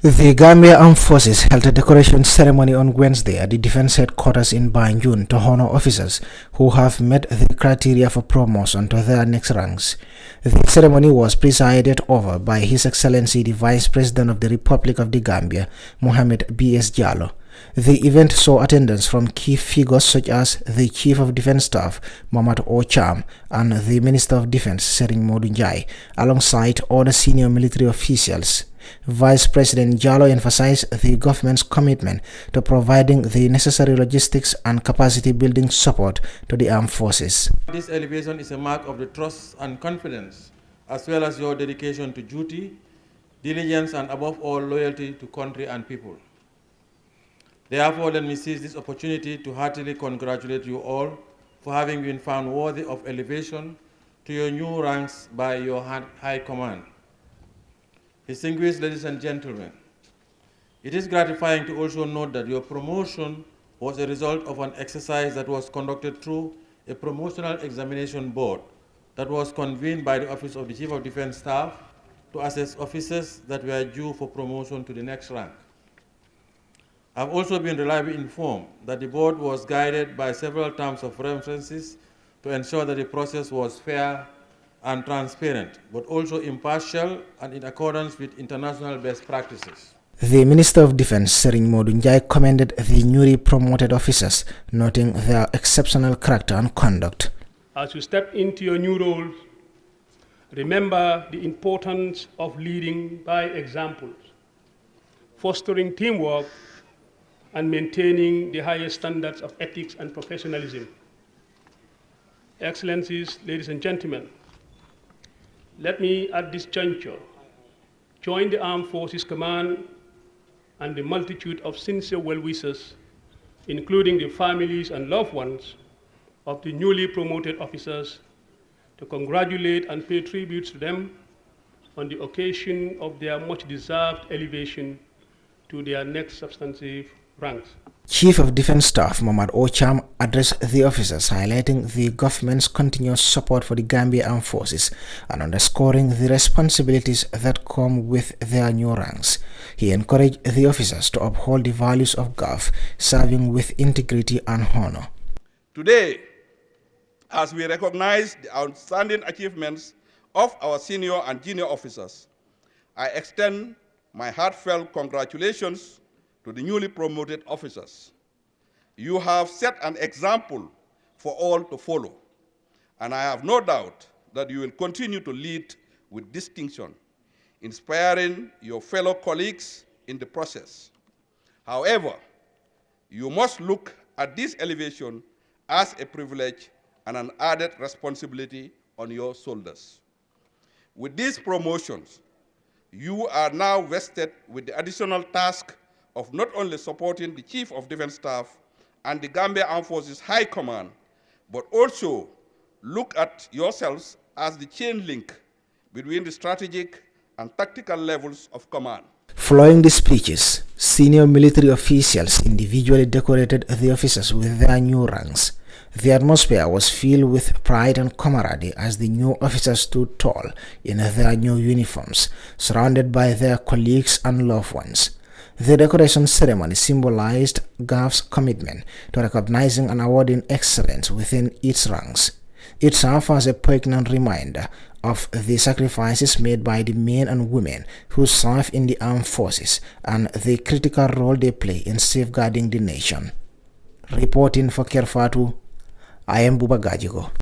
The Gambia Armed Forces held a decoration ceremony on Wednesday at the Defense Headquarters in Banjul to honor officers who have met the criteria for promotion to their next ranks. The ceremony was presided over by His Excellency the Vice President of the Republic of the Gambia, Mohammed B.S. Jallow. The event saw attendance from key figures such as the Chief of Defense Staff, Mohamed Ocham, and the Minister of Defense, Sering Modunjai, alongside other senior military officials. Vice President Jallow emphasized the government's commitment to providing the necessary logistics and capacity-building support to the armed forces. This elevation is a mark of the trust and confidence, as well as your dedication to duty, diligence, and above all, loyalty to country and people. Therefore, let me seize this opportunity to heartily congratulate you all for having been found worthy of elevation to your new ranks by your High Command. Distinguished ladies and gentlemen, it is gratifying to also note that your promotion was a result of an exercise that was conducted through a promotional examination board that was convened by the Office of the Chief of Defense Staff to assess officers that were due for promotion to the next rank. I've also been reliably informed that the board was guided by several terms of references to ensure that the process was fair and transparent, but also impartial and in accordance with international best practices. The Minister of Defense, Sering Modunjai, commended the newly promoted officers, noting their exceptional character and conduct. As you step into your new roles, remember the importance of leading by example, fostering teamwork, and maintaining the highest standards of ethics and professionalism. Excellencies, ladies and gentlemen, let me at this juncture join the Armed Forces Command and the multitude of sincere well-wishers, including the families and loved ones of the newly promoted officers, to congratulate and pay tribute to them on the occasion of their much-deserved elevation to their next substantive ranks. Chief of Defense Staff Mohamed Ocham addressed the officers, highlighting the government's continuous support for the Gambia Armed Forces and underscoring the responsibilities that come with their new ranks. He encouraged the officers to uphold the values of GAF, serving with integrity and honor. Today, as we recognize the outstanding achievements of our senior and junior officers, I extend my heartfelt congratulations to the newly promoted officers. You have set an example for all to follow, and I have no doubt that you will continue to lead with distinction, inspiring your fellow colleagues in the process. However, you must look at this elevation as a privilege and an added responsibility on your shoulders. With these promotions, you are now vested with the additional task of not only supporting the Chief of Defense Staff and the Gambia Armed Forces High Command, but also look at yourselves as the chain link between the strategic and tactical levels of command. Following the speeches, senior military officials individually decorated the officers with their new ranks. The atmosphere was filled with pride and camaraderie as the new officers stood tall in their new uniforms, surrounded by their colleagues and loved ones. The decoration ceremony symbolized GAF's commitment to recognizing and awarding excellence within its ranks. It served as a poignant reminder of the sacrifices made by the men and women who serve in the armed forces and the critical role they play in safeguarding the nation. Reporting for Kerfatu, I am Buba Gajigo.